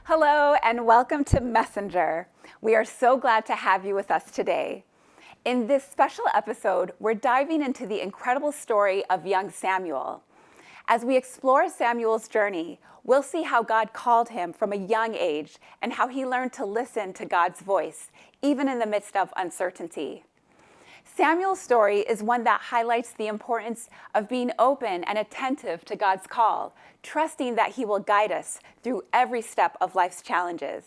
Hello and welcome to Messenger. We are so glad to have you with us today. In this special episode, we're diving into the incredible story of young Samuel. As we explore Samuel's journey, we'll see how God called him from a young age and how he learned to listen to God's voice, even in the midst of uncertainty. Samuel's story is one that highlights the importance of being open and attentive to God's call, trusting that He will guide us through every step of life's challenges.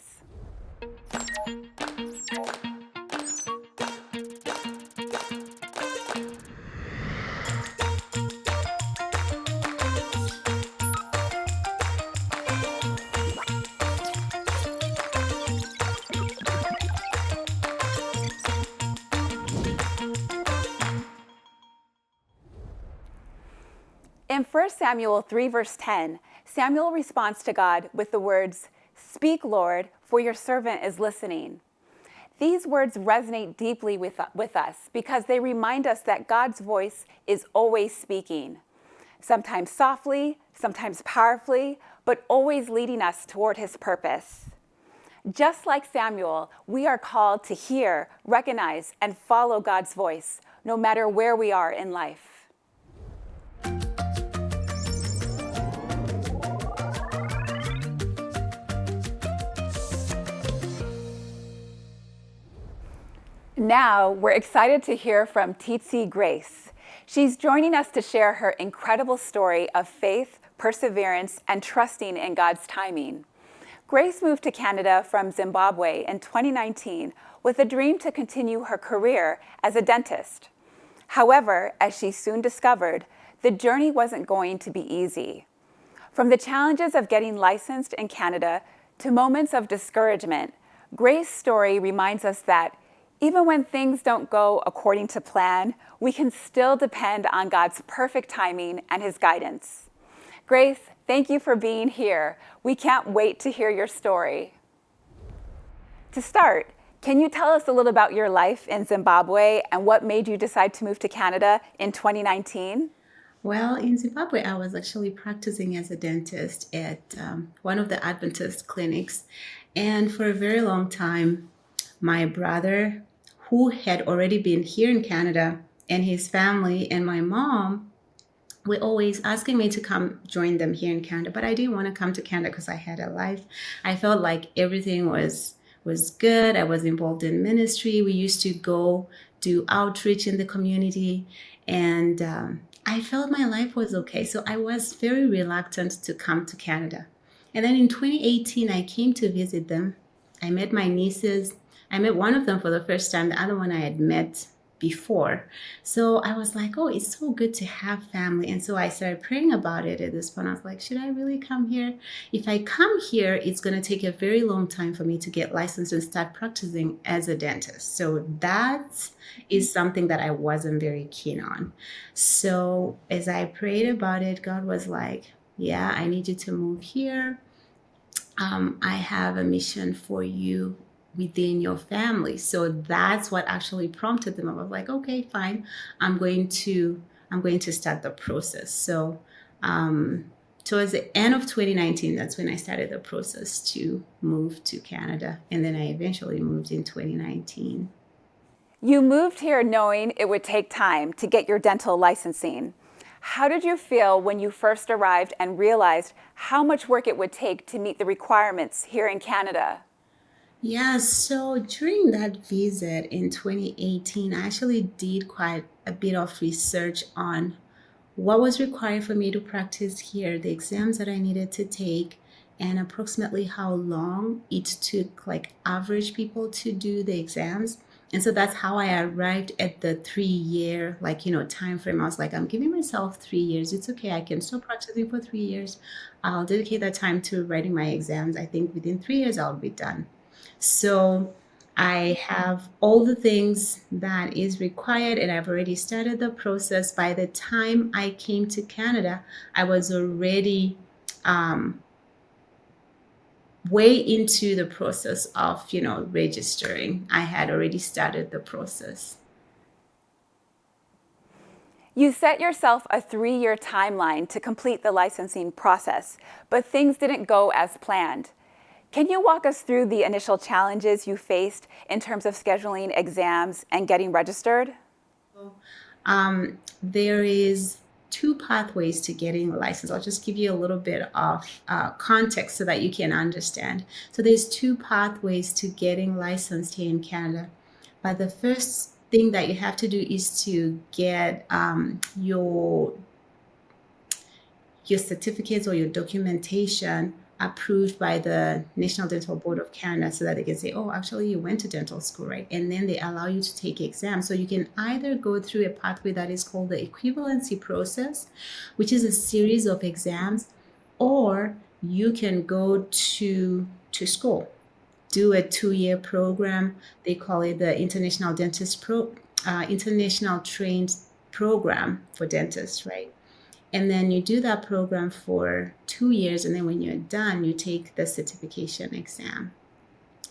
In 1 Samuel 3, verse 10, Samuel responds to God with the words, "Speak, Lord, for your servant is listening." These words resonate deeply with us because they remind us that God's voice is always speaking, sometimes softly, sometimes powerfully, but always leading us toward His purpose. Just like Samuel, we are called to hear, recognize, and follow God's voice, no matter where we are in life. Now, we're excited to hear from Tsitsi Grace. She's joining us to share her incredible story of faith, perseverance, and trusting in God's timing. Grace moved to Canada from Zimbabwe in 2019 with a dream to continue her career as a dentist. However, as she soon discovered, the journey wasn't going to be easy. From the challenges of getting licensed in Canada to moments of discouragement, Grace's story reminds us that even when things don't go according to plan, we can still depend on God's perfect timing and His guidance. Grace, thank you for being here. We can't wait to hear your story. To start, can you tell us a little about your life in Zimbabwe and what made you decide to move to Canada in 2019? Well, in Zimbabwe, I was actually practicing as a dentist at one of the Adventist clinics. And for a very long time, my brother, who had already been here in Canada, and his family and my mom were always asking me to come join them here in Canada. But I didn't want to come to Canada because I had a life. I felt like everything was good. I was involved in ministry. We used to go do outreach in the community. And I felt my life was okay. So I was very reluctant to come to Canada. And then in 2018, I came to visit them. I met my nieces. I met one of them for the first time. The other one I had met before. So I was like, oh, it's so good to have family. And so I started praying about it at this point. I was like, should I really come here? If I come here, it's going to take a very long time for me to get licensed and start practicing as a dentist. So that is something that I wasn't very keen on. So as I prayed about it, God was like, yeah, I need you to move here. I have a mission for you within your family. So that's what actually prompted them. I was like, okay, fine. I'm going to start the process. So towards the end of 2019, that's when I started the process to move to Canada. And then I eventually moved in 2019. You moved here knowing it would take time to get your dental licensing. How did you feel when you first arrived and realized how much work it would take to meet the requirements here in Canada? Yeah, so during that visit in 2018, I actually did quite a bit of research on what was required for me to practice here, the exams that I needed to take, and approximately how long it took like average people to do the exams. And so that's how I arrived at the 3 year, time frame. I was like, I'm giving myself 3 years. It's okay. I can stop practicing for 3 years. I'll dedicate that time to writing my exams. I think within 3 years, I'll be done. So I have all the things that is required and I've already started the process. By the time I came to Canada, I was already way into the process of, registering. I had already started the process. You set yourself a 3-year timeline to complete the licensing process, but things didn't go as planned. Can you walk us through the initial challenges you faced in terms of scheduling exams and getting registered? There is two pathways to getting a license. I'll just give you a little bit of context so that you can understand. So there's two pathways to getting licensed here in Canada. But the first thing that you have to do is to get your certificates or your documentation approved by the National Dental Board of Canada so that they can say, oh, actually, you went to dental school, right? And then they allow you to take exams. So you can either go through a pathway that is called the equivalency process, which is a series of exams, or you can go to school, do a 2-year program. They call it the International Trained Program for Dentists, right? And then you do that program for 2 years, and then when you're done, you take the certification exam.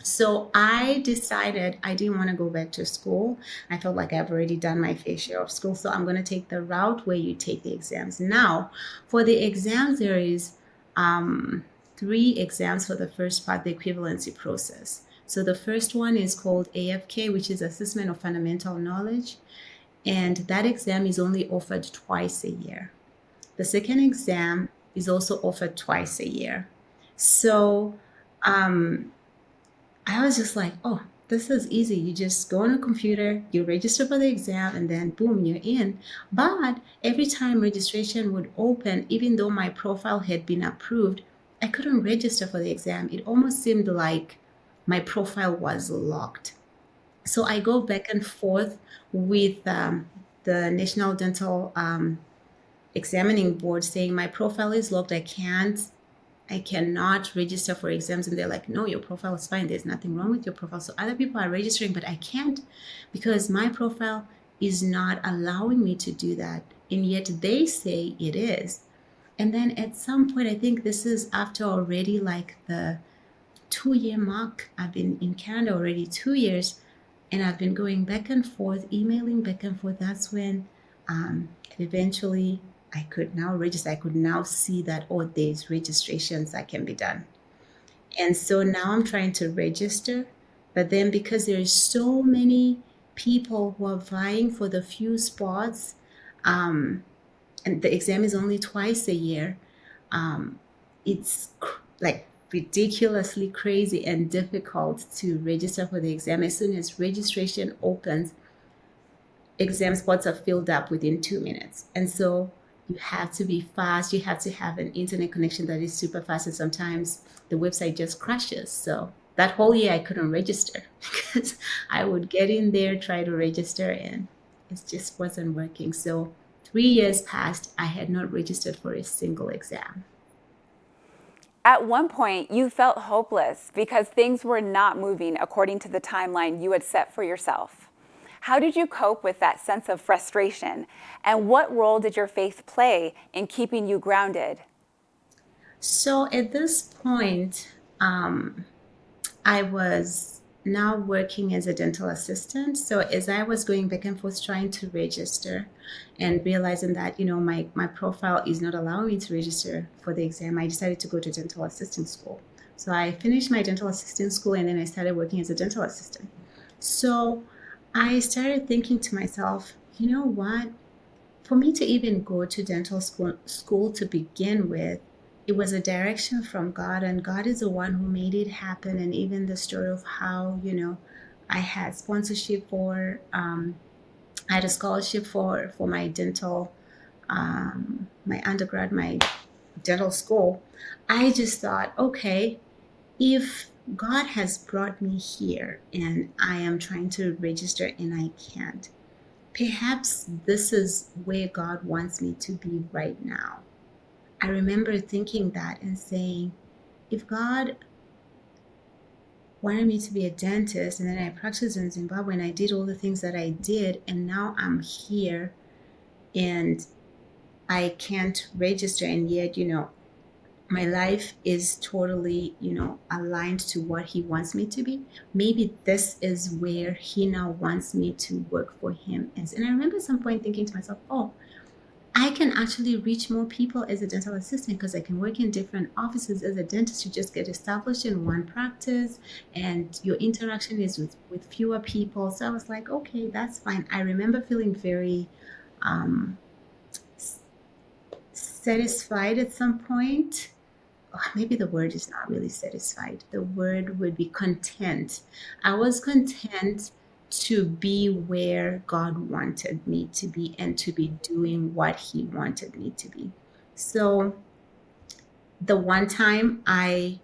So I decided I didn't want to go back to school. I felt like I've already done my fair share of school, so I'm going to take the route where you take the exams. Now, for the exams, there is 3 exams for the first part, the equivalency process. So the first one is called AFK, which is Assessment of Fundamental Knowledge, and that exam is only offered twice a year. The second exam is also offered twice a year. So I was just like, oh, this is easy. You just go on a computer, you register for the exam, and then boom, you're in. But every time registration would open, even though my profile had been approved, I couldn't register for the exam. It almost seemed like my profile was locked. So I go back and forth with the National Dental Examining Board saying my profile is locked. I cannot register for exams. And they're like, no, your profile is fine. There's nothing wrong with your profile. So other people are registering, but I can't because my profile is not allowing me to do that. And yet they say it is. And then at some point, I think this is after already like the 2-year mark. I've been in Canada already 2 years, and I've been going back and forth, emailing back and forth. That's when eventually I could now register. I could now see that, oh, there's registrations that can be done. And so now I'm trying to register, but then because there's so many people who are vying for the few spots, and the exam is only twice a year, it's like ridiculously crazy and difficult to register for the exam. As soon as registration opens, exam spots are filled up within 2 minutes. And so you have to be fast. You have to have an internet connection that is super fast. And sometimes the website just crashes. So that whole year I couldn't register because I would get in there, try to register, and it just wasn't working. So 3 years passed. I had not registered for a single exam. At one point, you felt hopeless because things were not moving according to the timeline you had set for yourself. How did you cope with that sense of frustration? And what role did your faith play in keeping you grounded? So at this point, I was now working as a dental assistant. So as I was going back and forth trying to register and realizing that, my profile is not allowing me to register for the exam, I decided to go to dental assisting school. So I finished my dental assisting school, and then I started working as a dental assistant. So I started thinking to myself, you know what? For me to even go to dental school to begin with, it was a direction from God, and God is the one who made it happen. And even the story of how, I had sponsorship I had a scholarship for my dental, my undergrad, my dental school. I just thought, okay, if God has brought me here and I am trying to register and I can't, perhaps this is where God wants me to be right now. I remember thinking that and saying, if God wanted me to be a dentist and then I practiced in Zimbabwe and I did all the things that I did, and now I'm here and I can't register, and yet, my life is totally, aligned to what he wants me to be. Maybe this is where he now wants me to work for him. And I remember at some point thinking to myself, oh, I can actually reach more people as a dental assistant because I can work in different offices. As a dentist, you just get established in one practice and your interaction is with fewer people. So I was like, okay, that's fine. I remember feeling very um, satisfied at some point. Maybe the word is not really satisfied. The word would be content. I was content to be where God wanted me to be and to be doing what He wanted me to be. So the one time I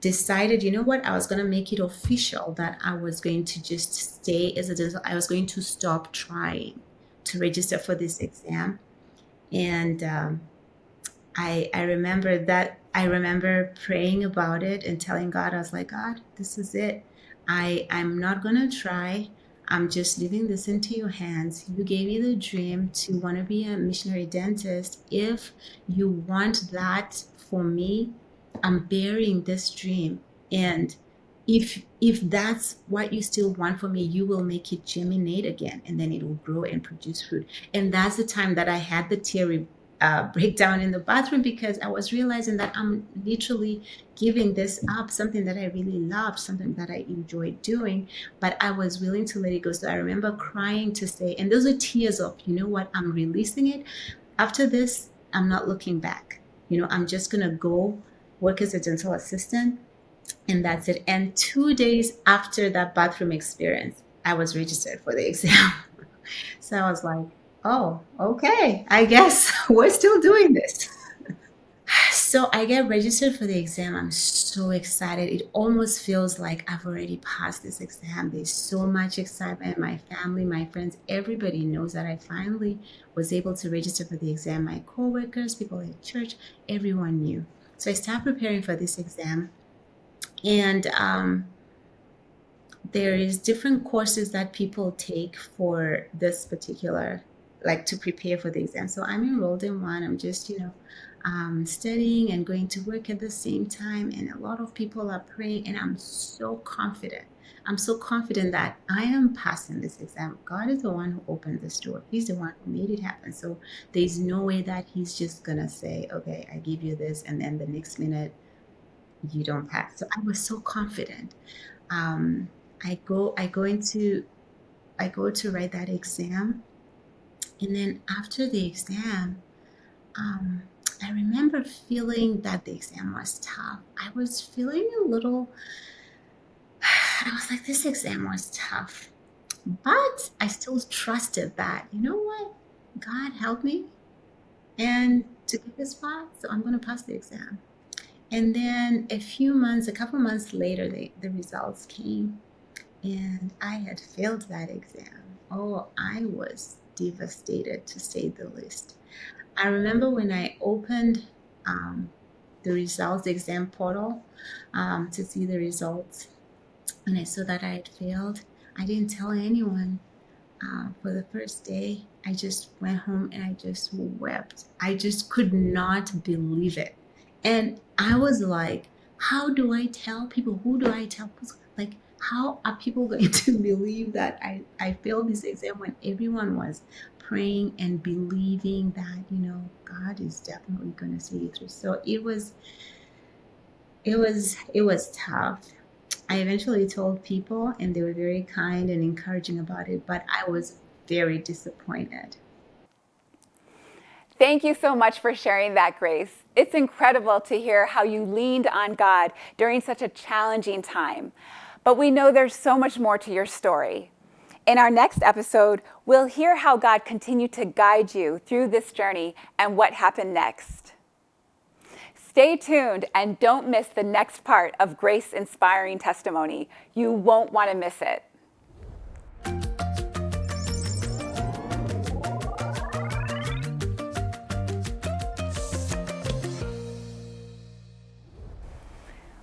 decided, you know what, I was going to make it official that I was going to just stay as a dental, I was going to stop trying to register for this exam. And I remember praying about it and telling God, I was like, God, this is it. I'm not gonna try. I'm just leaving this into your hands. You gave me the dream to want to be a missionary dentist. If you want that for me, I'm burying this dream. And if that's what you still want for me, you will make it germinate again, and then it will grow and produce fruit. And that's the time that I had the teary breakdown in the bathroom, because I was realizing that I'm literally giving this up, something that I really loved, something that I enjoyed doing, but I was willing to let it go. So I remember crying to say, and those are tears of, you know what, I'm releasing it. After this, I'm not looking back. I'm just going to go work as a dental assistant, and that's it. And 2 days after that bathroom experience, I was registered for the exam. So I was like, oh, okay, I guess we're still doing this. So I get registered for the exam. I'm so excited. It almost feels like I've already passed this exam. There's so much excitement. My family, my friends, everybody knows that I finally was able to register for the exam. My coworkers, people at church, everyone knew. So I started preparing for this exam. And there is different courses that people take for this particular, like to prepare for the exam. So I'm enrolled in one. I'm just, studying and going to work at the same time. And a lot of people are praying, and I'm so confident. I'm so confident that I am passing this exam. God is the one who opened this door. He's the one who made it happen. So there's no way that He's just gonna say, okay, I give you this, and then the next minute you don't pass. So I was so confident. Um, I go to write that exam, and then after the exam, um, I remember feeling that the exam was tough. I was feeling a little. I was like, this exam was tough, but I still trusted that, you know what, God helped me and to get this spot, so I'm going to pass the exam. And then a couple months later, the results came, and I had failed that exam. Oh, I was devastated, to say the least. I remember when I opened the results, the exam portal, to see the results, and I saw that I had failed. I didn't tell anyone. For the first day, I just went home and I just wept. I just could not believe it. And I was like, how do I tell people? Who do I tell? Like, how are people going to believe that I failed this exam when everyone was praying and believing that, God is definitely going to see you through. So it was tough. I eventually told people, and they were very kind and encouraging about it, but I was very disappointed. Thank you so much for sharing that, Grace. It's incredible to hear how you leaned on God during such a challenging time. But we know there's so much more to your story. In our next episode, we'll hear how God continued to guide you through this journey and what happened next. Stay tuned and don't miss the next part of Grace's inspiring testimony. You won't want to miss it.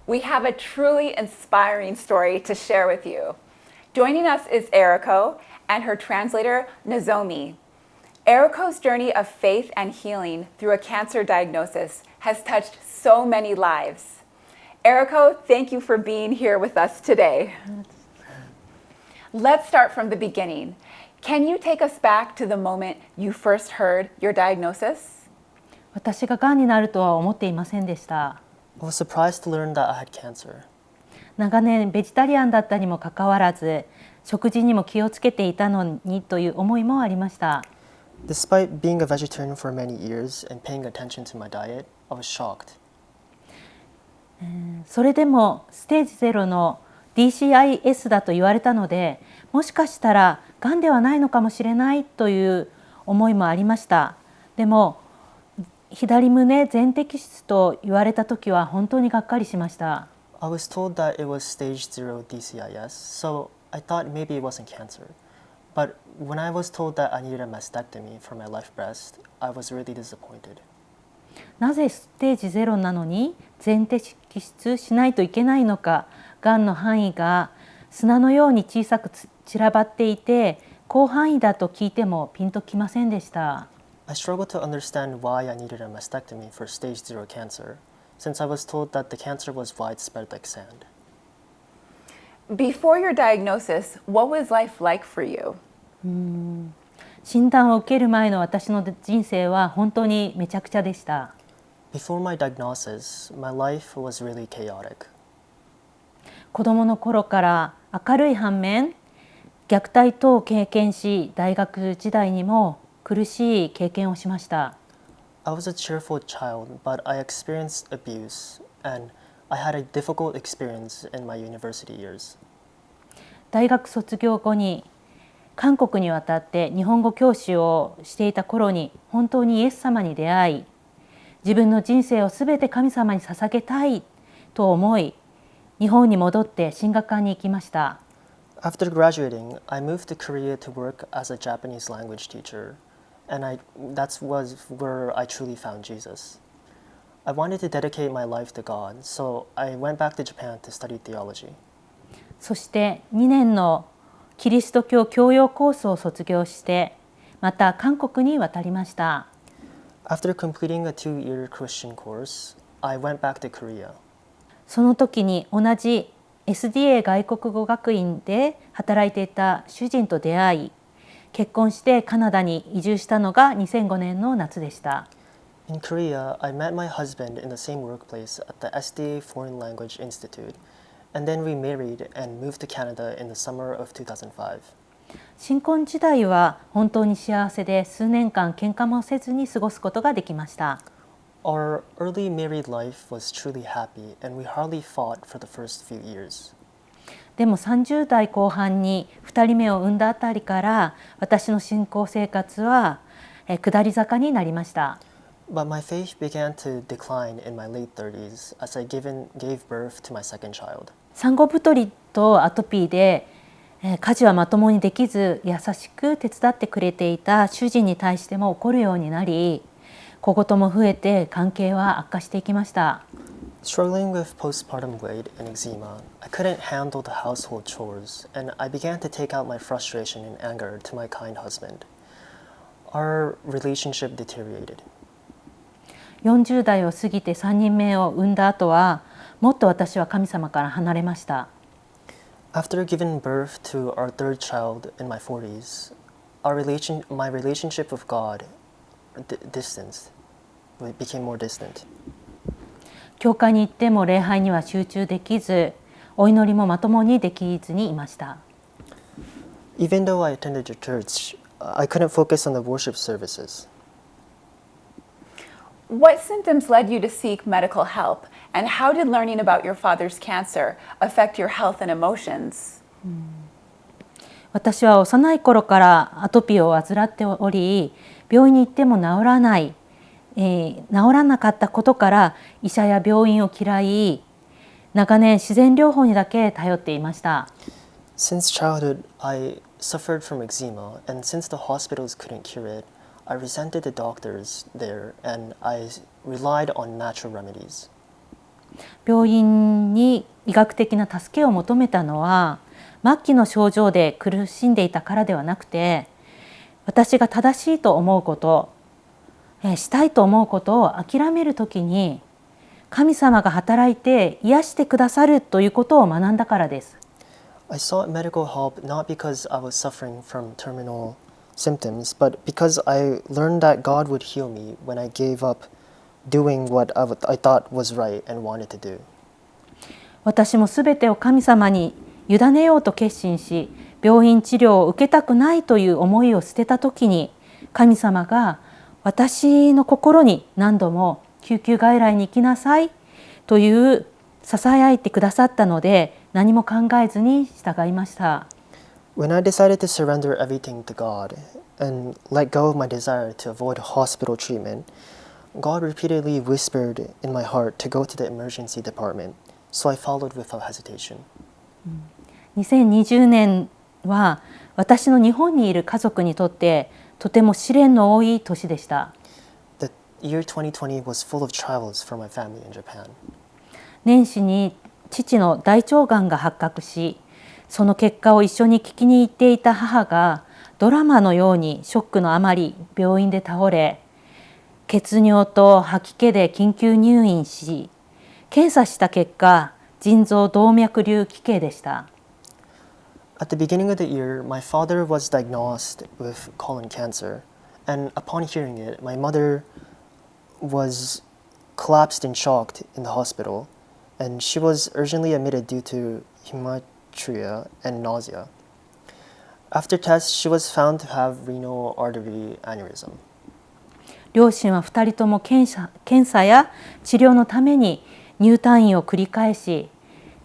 We have a truly inspiring story to share with you. Joining us is Eriko and her translator, Nozomi. Eriko's journey of faith and healing through a cancer diagnosis has touched so many lives. Eriko, thank you for being here with us today. Let's start from the beginning. Can you take us back to the moment you first heard your diagnosis? 私ががんになるとは思っていませんでした。I was surprised to learn that I had cancer. 長年ベジタリアンだったにもかかわらず、食事にも気をつけていたのにという思いもありました。Despite being a vegetarian for many years and paying attention to my diet, I was shocked. それでもステージ0の DCIS だと言われたので、もしかしたらがんではないのかもしれないという思いもありました。でも左胸全摘出と言われた時は本当にがっかりしました。I was told that it was stage 0 DCIS, so I thought maybe it wasn't cancer. But when I was told that I needed a mastectomy for my left breast, I was really disappointed. なぜステージ0なのに全摘出しないといけないのか、がんの範囲が砂のように小さく散らばっていて、広範囲だと聞いてもピンときませんでした。I struggled to understand why I needed a mastectomy for stage 0 cancer, since I was told that the cancer was widespread like sand. Before your diagnosis, what was life like for you? 診断を受ける前の私の人生は本当にめちゃくちゃでした。Before my diagnosis, my life was really chaotic. 子どもの頃から明るい反面、虐待等を経験し、大学時代にも苦しい経験をしました。I was a cheerful child, but I experienced abuse, and I had a difficult experience in my university years. 大学卒業後に韓国に渡って日本語教師をしていた頃に本当にイエス様に出会い、自分の人生をすべて神様に捧げたいと思い、日本に戻って神学館に行きました。After graduating, I moved to Korea to work as a Japanese language teacher, and that was where I truly found Jesus. I wanted to dedicate my life to God, so I went back to Japan to study theology. そして2年のキリスト教教養コースを卒業して、また韓国に渡りました。After completing a 2-year Christian course, I went back to Korea. その時に同じ SDA 外国語学院で働いていた主人と出会い、結婚してカナダに移住したのが2005年の夏でした。In Korea, I met my husband in the same workplace at the SDA Foreign Language Institute, and then we married and moved to Canada in the summer of 2005. 新婚時代は本当に幸せで、数年間喧嘩もせずに過ごすことができました。Our early married life was truly happy, and we hardly fought for the first few years. でも30代後半に2人目を産んだあたりから私の信仰生活は下り坂になりました。But my faith began to decline in my late 30s as I gave birth to my second child. 産後太りとアトピーで家事はまともにできず、優しく手伝ってくれていた主人に対しても怒るようになり、小言も増えて関係は悪化していきました。Struggling with postpartum weight and eczema, I couldn't handle the household chores, and I began to take out my frustration and anger to my kind husband. Our relationship deteriorated. 40代を過ぎて3人目を産んだ後は、もっと私は神様から離れました。After giving birth to our third child in my 40s, my relationship with God became more distant. 教会に行っても礼拝には集中できず、お祈りもまともにできずにいました。Even though I attended the church, I couldn't focus on the worship services. What symptoms led you to seek medical help, and how did learning about your father's cancer affect your health and emotions? 私は幼い頃からアトピーを患っており、病院に行っても治らなかったことから医者や病院を嫌い、長年自然療法にだけ頼っていました。Since childhood, I suffered from eczema, and since the hospitals couldn't cure it, I resented the doctors there, and I relied on natural remedies. 病院に医学的な助けを求めたのは、末期の症状で苦しんでいたからではなくて、私が正しいと思うこと、したいと思うことを諦めるときに、神様が働いて癒してくださるということを学んだからです。I sought medical help not because I was suffering from terminal symptoms, but because I learned that God would heal me when I gave up doing what I thought was right and wanted to do. 私もすべてを神様に委ねようと決心し、病院治療を受けたくないという思いを捨てたときに、神様が私の心に何度も救急外来に行きなさいというささやいてくださったので、何も考えずに従いました。When I decided to surrender everything to God and let go of my desire to avoid hospital treatment, God repeatedly whispered in my heart to go to the emergency department, so I followed without hesitation. 2020年は私の日本にいる家族にとってとても試練の多い年でした。The year 2020 was full of trials for my family in Japan. 年始に父の大腸がんが発覚し、その結果を一緒に聞きに行っていた母がドラマのようにショックのあまり病院で倒れ、血尿と吐き気で緊急入院し、検査した結果、腎臓動脈瘤奇形でした。At the beginning of the year, my father was diagnosed with colon cancer, and upon hearing it, my mother was collapsed and shocked in the hospital, and she was urgently admitted due to hematuria and nausea. After tests, she was found to have renal artery aneurysm. 両親は2人とも検査や治療のために入退院を繰り返し、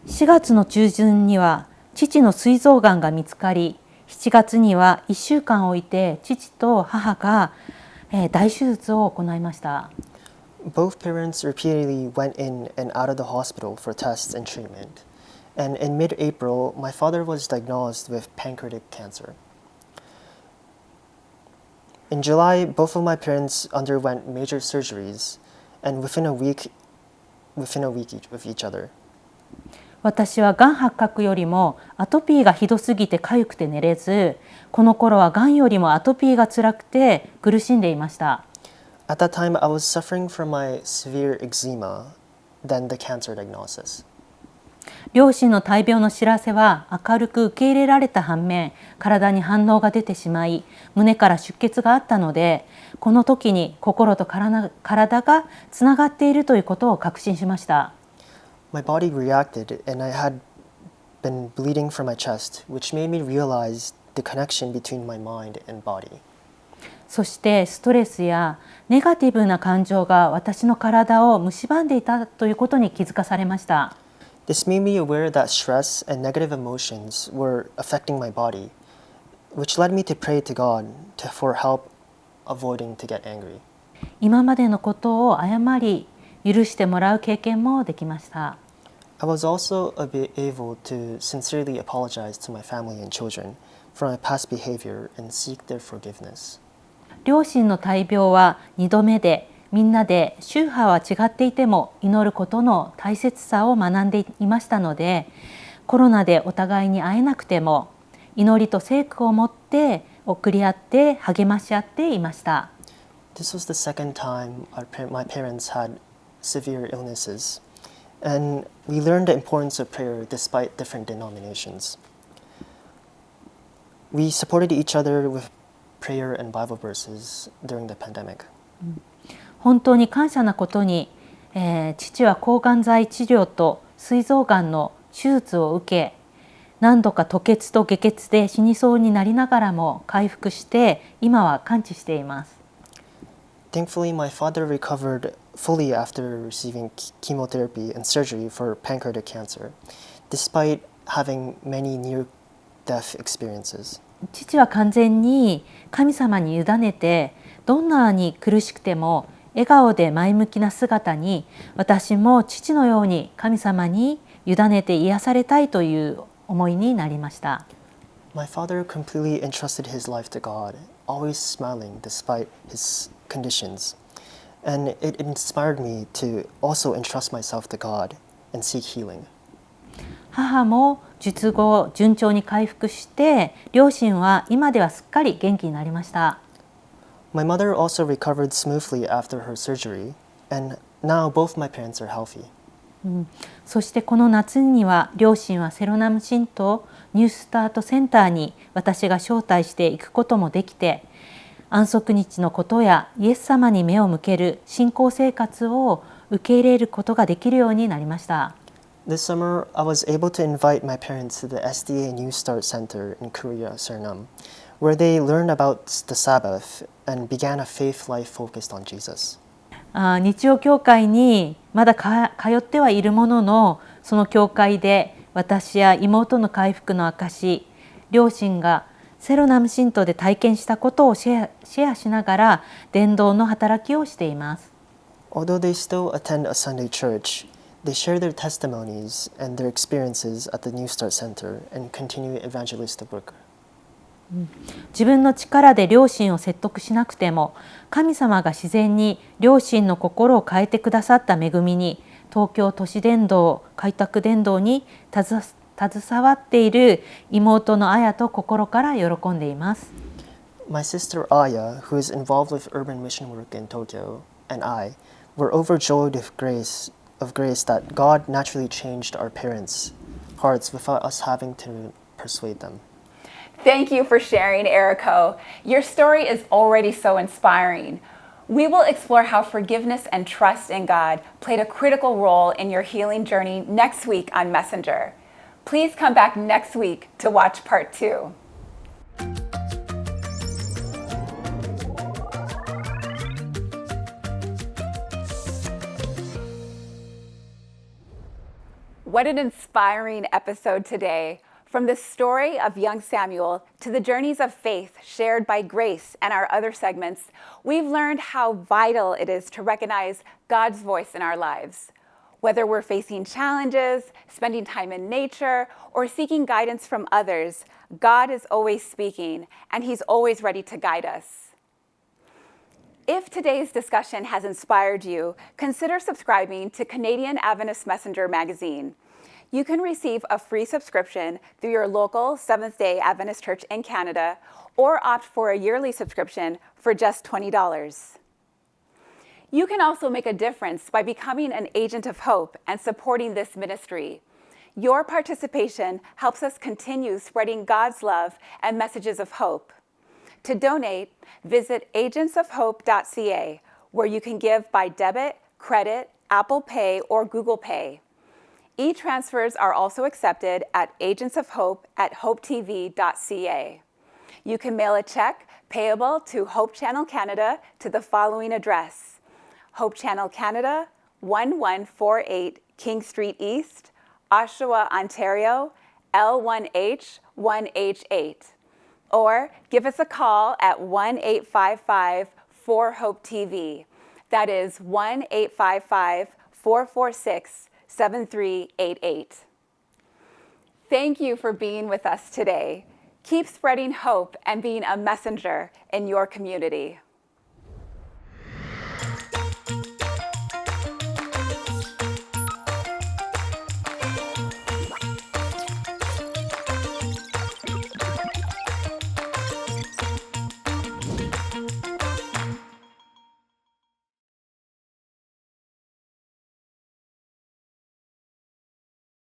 4月の中旬には父の膵臓がんが見つかり、7月には1週間置いて父と母が大手術を行いました。Both parents repeatedly went in and out of the hospital for tests and treatment, and in mid-April, my father was diagnosed with pancreatic cancer. In July, both of my parents underwent major surgeries, and within a week with each other. 私はがん発覚よりもアトピーがひどすぎて痒くて寝れず、この頃はがんよりもアトピーが辛くて苦しんでいました。At that time, I was suffering from my severe eczema, then the cancer diagnosis. 両親の大病の知らせは明るく受け入れられた反面、体に反応が出てしまい、胸から出血があったので、この時に心と体がつながっているということを確信しました。My body reacted, and I had been bleeding from my chest, which made me realize the connection between my mind and body. そしてストレスやネガティブな感情が私の体を蝕んでいたということに気づかされました。This made me aware that stress and negative emotions were affecting my body, which led me to pray to God for help avoiding to get angry. 今までのことを謝り、許してもらう経験もできました。I was also able to sincerely apologize to my family and children for my past behavior and seek their forgiveness. 両親の大病は2度目で、みんなで宗派は違っていても祈ることの大切さを学んでいましたので、コロナでお互いに会えなくても祈りと聖句を持って送り合って励まし合っていました。This was the second time my parents had severe illnesses, and we learned the importance of prayer despite different denominations. We supported each other with prayer and Bible verses during the pandemic. 本当に感謝なことに、父は抗がん剤治療と膵臓がんの手術を受け、何度か吐血と下血で死にそうになりながらも回復して、今は完治しています。Thankfully, my father recovered fully after receiving chemotherapy and surgery for pancreatic cancer, despite having many near-death experiences. 父は完全に神様に委ねて、どんなに苦しくても笑顔で前向きな姿に、私も父のように神様に委ねて癒されたいという思いになりました。My father completely entrusted his life to God, always smiling despite his conditions, and it inspired me to also entrust myself to God and seek healing. 母も術後順調に回復して、両親は今ではすっかり元気になりました。My mother also recovered smoothly after her surgery, and now both my parents are healthy. そしてこの夏には両親はセロナム神道ニュースタートセンターに私が招待していくこともできて、安息日のことやイエス様に目を向ける信仰生活を受け入れることができるようになりました。This summer, I was able to invite my parents to the SDA New Start Center in Korea, Suriname, where they learned about the Sabbath and began a faith life focused on Jesus. 日曜教会にまだ通ってはいるものの、その教会で私や妹の回復の証、両親がセロナム信徒で体験したことをシェアしながら伝道の働きをしています。Although they still attend a Sunday church, they share their testimonies and their experiences at the New Start Center and continue evangelistic work. 自分の力で両親を説得しなくても、神様が自然に両親の心を変えてくださった恵みに、東京都市伝道開拓伝道に携わっている妹の綾と心から喜んでいます。My sister Aya, who is involved with urban mission work in Tokyo, and I were overjoyed with grace that God naturally changed our parents' hearts without us having to persuade them. Thank you for sharing, Eriko. Your story is already so inspiring. We will explore how forgiveness and trust in God played a critical role in your healing journey next week on Messenger. Please come back next week to watch part 2. What an inspiring episode today. From the story of young Samuel to the journeys of faith shared by Grace and our other segments, we've learned how vital it is to recognize God's voice in our lives. Whether we're facing challenges, spending time in nature, or seeking guidance from others, God is always speaking, and He's always ready to guide us. If today's discussion has inspired you, consider subscribing to Canadian Adventist Messenger Magazine. You can receive a free subscription through your local Seventh-day Adventist Church in Canada, or opt for a yearly subscription for just $20. You can also make a difference by becoming an agent of hope and supporting this ministry. Your participation helps us continue spreading God's love and messages of hope. To donate, visit agentsofhope.ca, where you can give by debit, credit, Apple Pay, or Google Pay. E-transfers are also accepted at agentsofhope@hopetv.ca. You can mail a check payable to Hope Channel Canada to the following address: Hope Channel Canada, 1148 King Street East, Oshawa, Ontario, L1H1H8. Or give us a call at 1-855-4HOPE-TV. That is 1-855-446-7388. Thank you for being with us today. Keep spreading hope and being a messenger in your community.